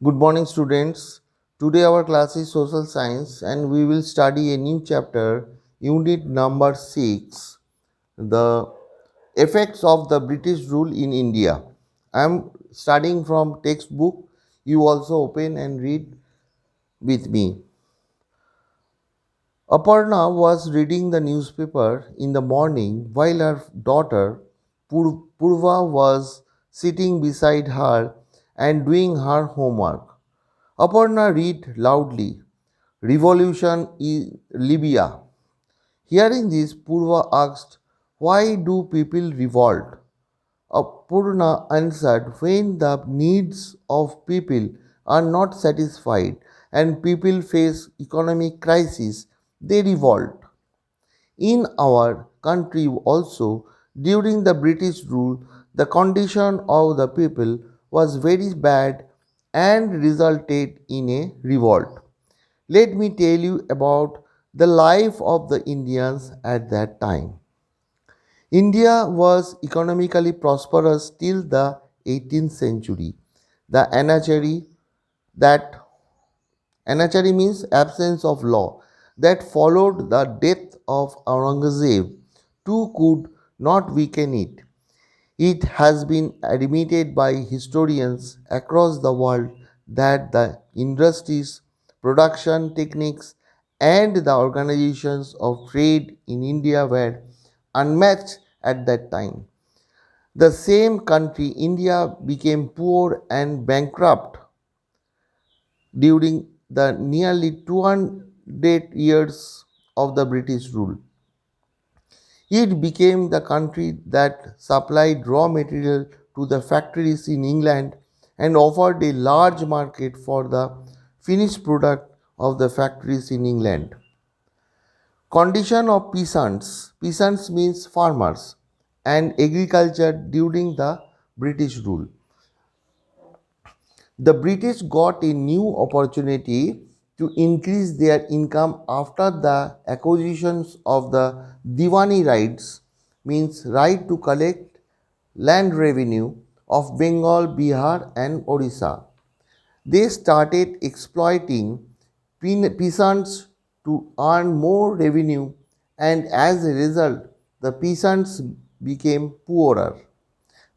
Good morning, students. Today, our class is Social Science and we will study a new chapter, Unit number 6, the effects of the British rule in India. I am studying from textbook. You also open and read with me. Aparna was reading the newspaper in the morning while her daughter Purva was sitting beside her and doing her homework. Aparna read loudly, Revolution in Libya. Hearing this, Purva asked, Why do people revolt? Apurna answered, When the needs of people are not satisfied and people face economic crisis, they revolt. In our country also, during the British rule, the condition of the people was very bad and resulted in a revolt. Let me tell you about the life of the Indians at that time. India was economically prosperous till the 18th century. The that anarchy means absence of law, that followed the death of Aurangzeb too could not weaken it. It has been admitted by historians across the world that the industries, production techniques, and the organizations of trade in India were unmatched at that time. The same country, India, became poor and bankrupt during the nearly 200 years of the British rule. It became the country that supplied raw material to the factories in England and offered a large market for the finished product of the factories in England. Condition of peasants. Peasants means farmers and agriculture during the British rule. The British got a new opportunity to increase their income after the acquisitions of the Diwani rights, means right to collect land revenue of Bengal, Bihar and Orissa. They started exploiting peasants to earn more revenue, and as a result, the peasants became poorer.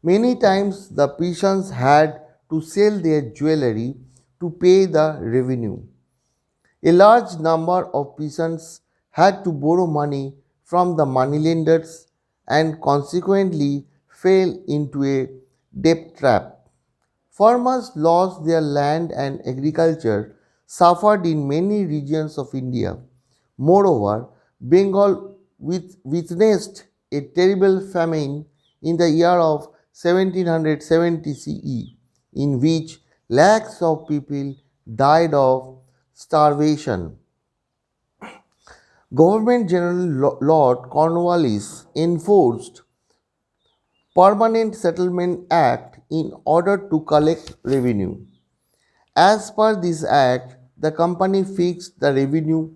Many times the peasants had to sell their jewelry to pay the revenue. A large number of peasants had to borrow money from the moneylenders and consequently fell into a debt trap. Farmers lost their land and agriculture suffered in many regions of India. Moreover, Bengal witnessed a terrible famine in the year of 1770 CE, in which lakhs of people died of starvation. Governor General Lord Cornwallis enforced Permanent Settlement Act in order to collect revenue. As per this act, the company fixed the revenue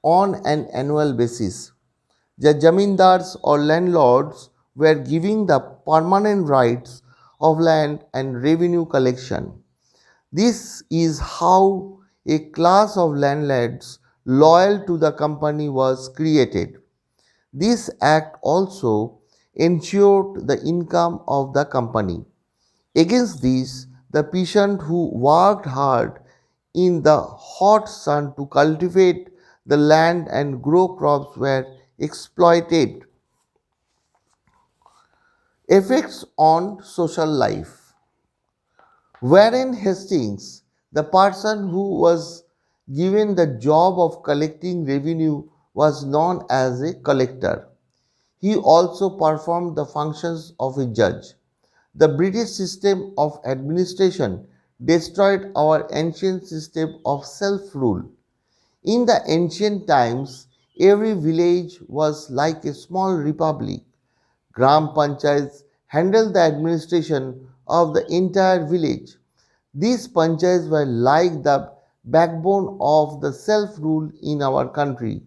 on an annual basis. The jamindars or landlords were given the permanent rights of land and revenue collection. This is how a class of landlords loyal to the company was created. This act also ensured the income of the company. Against this, the peasant who worked hard in the hot sun to cultivate the land and grow crops were exploited. Effects on social life. Warren Hastings, the person who was given the job of collecting revenue, was known as a collector. He also performed the functions of a judge. The British system of administration destroyed our ancient system of self rule. In the ancient times, every village was like a small republic. Gram panchayats handled the administration of the entire village. These panchayats were like the backbone of the self rule in our country.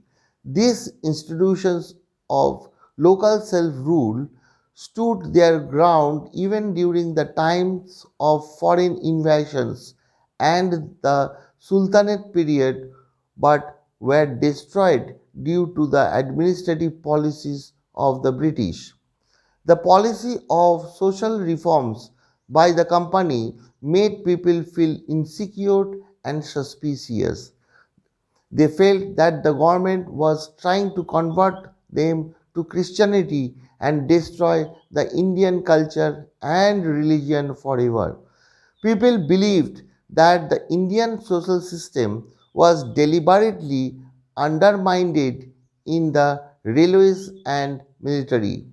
These institutions of local self rule stood their ground even during the times of foreign invasions and the Sultanate period, but were destroyed due to the administrative policies of the British. The policy of social reforms by the company made people feel insecure and suspicious. They felt that the government was trying to convert them to Christianity and destroy the Indian culture and religion forever. People believed that the Indian social system was deliberately undermined in the railways and military.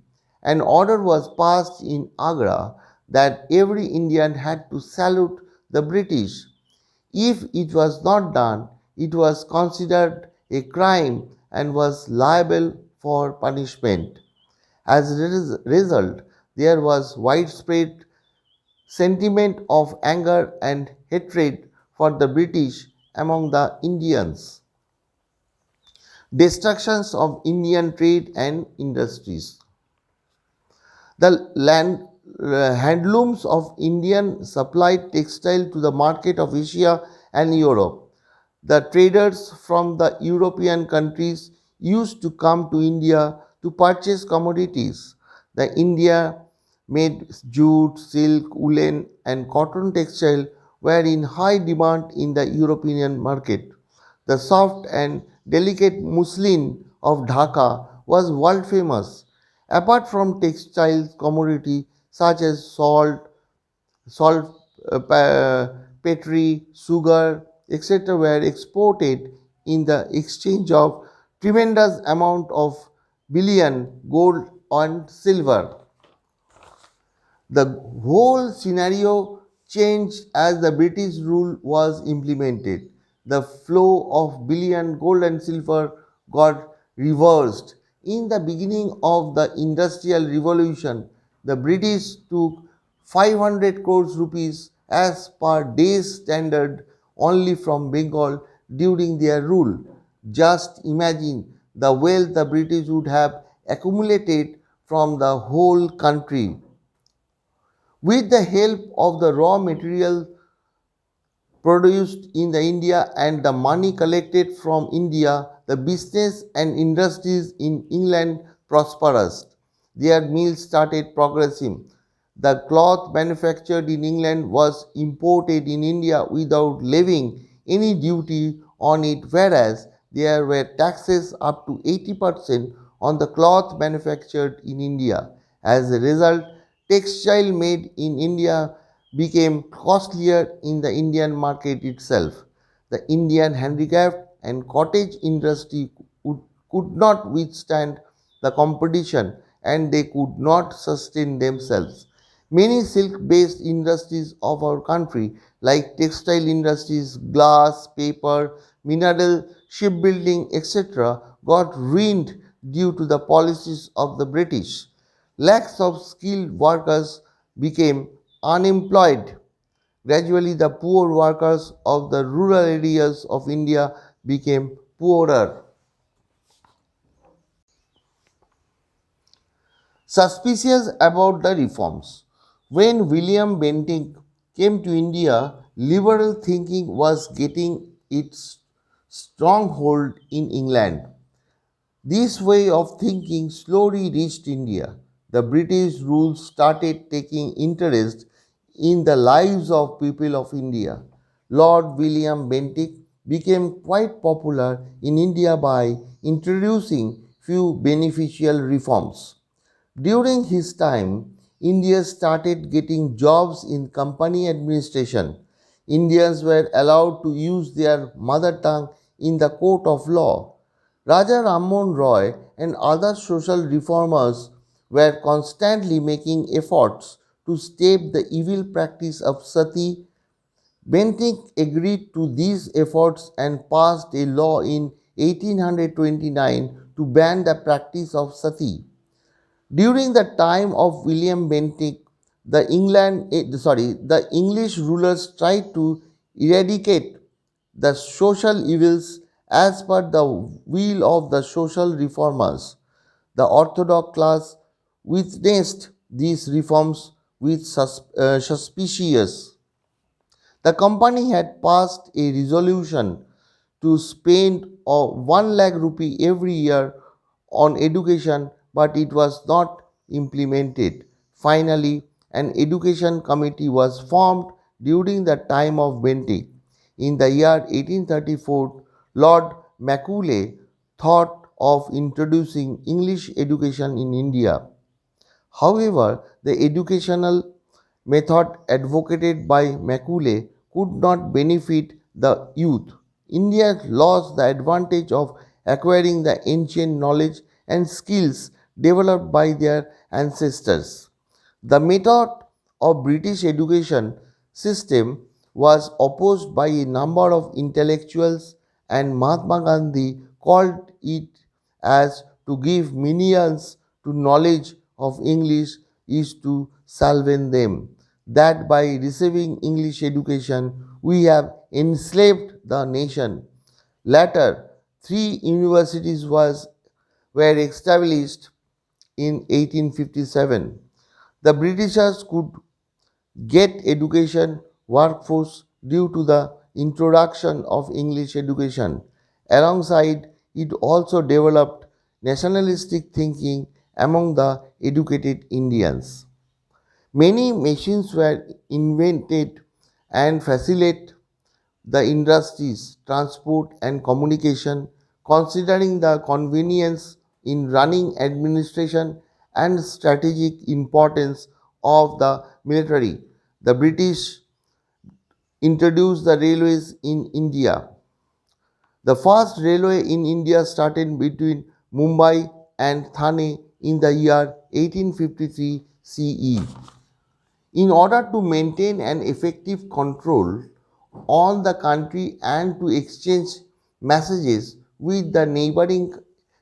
An order was passed in Agra that every Indian had to salute the British. If it was not done, it was considered a crime and was liable for punishment. As a result, there was widespread sentiment of anger and hatred for the British among the Indians. Destructions of Indian trade and industries. The handlooms of Indian supplied textile to the market of Asia and Europe. The traders from the European countries used to come to India to purchase commodities. The India made jute, silk, woolen, and cotton textile were in high demand in the European market. The soft and delicate muslin of Dhaka was world famous. Apart from textile commodity such as salt, petri, sugar, etc. were exported in the exchange of tremendous amount of bullion, gold and silver. The whole scenario changed as the British rule was implemented. The flow of bullion, gold, and silver got reversed. In the beginning of the Industrial Revolution, the British took 500 crores rupees as per day's standard only from Bengal during their rule. Just imagine the wealth the British would have accumulated from the whole country. With the help of the raw material produced in the India and the money collected from India, the business and industries in England prospered. Their mills started progressing. The cloth manufactured in England was imported in India without levying any duty on it, whereas there were taxes up to 80% on the cloth manufactured in India. As a result, textile made in India became costlier in the Indian market itself. The Indian handicraft and cottage industry could not withstand the competition and they could not sustain themselves. Many silk based industries of our country, like textile industries, glass, paper, mineral, shipbuilding, etc., got ruined due to the policies of the British. Lakhs of skilled workers became unemployed. Gradually, the poor workers of the rural areas of India became poorer. Suspicious about the reforms. When William Bentinck came to India, liberal thinking was getting its stronghold in England. This way of thinking slowly reached India. The British rule started taking interest in the lives of people of India. Lord William Bentinck became quite popular in India by introducing few beneficial reforms. During his time, India started getting jobs in company administration. Indians were allowed to use their mother tongue in the court of law. Raja Rammohn Roy and other social reformers were constantly making efforts to stop the evil practice of sati. Bentinck agreed to these efforts and passed a law in 1829 to ban the practice of sati. During the time of William Bentinck, the English rulers tried to eradicate the social evils as per the will of the social reformers. The orthodox class witnessed these reforms with suspicious. The company had passed a resolution to spend 1 lakh rupee every year on education, but it was not implemented. Finally, an education committee was formed during the time of Bentinck. In the year 1834, Lord Macaulay thought of introducing English education in India. However, the educational method advocated by Macaulay could not benefit the youth. India lost the advantage of acquiring the ancient knowledge and skills developed by their ancestors. The method of British education system was opposed by a number of intellectuals, and Mahatma Gandhi called it as to give millions to knowledge of English is to salvage them. That by receiving English education we have enslaved the nation. Later, three universities were established in 1857. The Britishers could get education workforce due to the introduction of English education. Alongside, it also developed nationalistic thinking among the educated Indians. Many machines were invented and facilitate the industries, transport, and communication, considering the convenience in running administration and strategic importance of the military. The British introduced the railways in India. The first railway in India started between Mumbai and Thane in the year 1853 CE. In order to maintain an effective control on the country and to exchange messages with the neighboring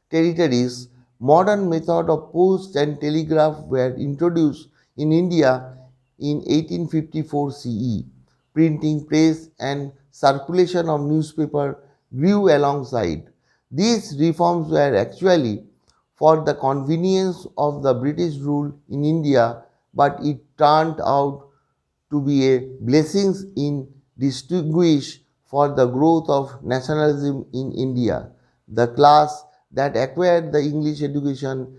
territories, modern method of post and telegraph were introduced in India in 1854 CE. Printing press and circulation of newspaper grew alongside. These reforms were actually for the convenience of the British rule in India, but it turned out to be a blessing in distinguish for the growth of nationalism in India. The class that acquired the English education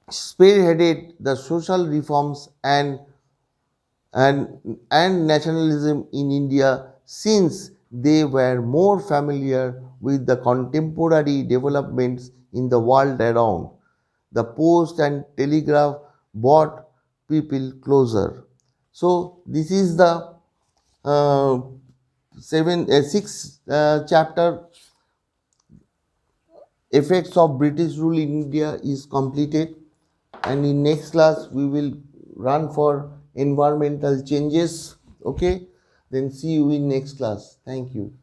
spearheaded the social reforms and nationalism in India since they were more familiar with the contemporary developments in the world around. The post and telegraph brought people closer. So this is the uh, sixth chapter, effects of British rule in India, is completed, and in next class we will run for environmental changes. Okay, then see you in next class. Thank you.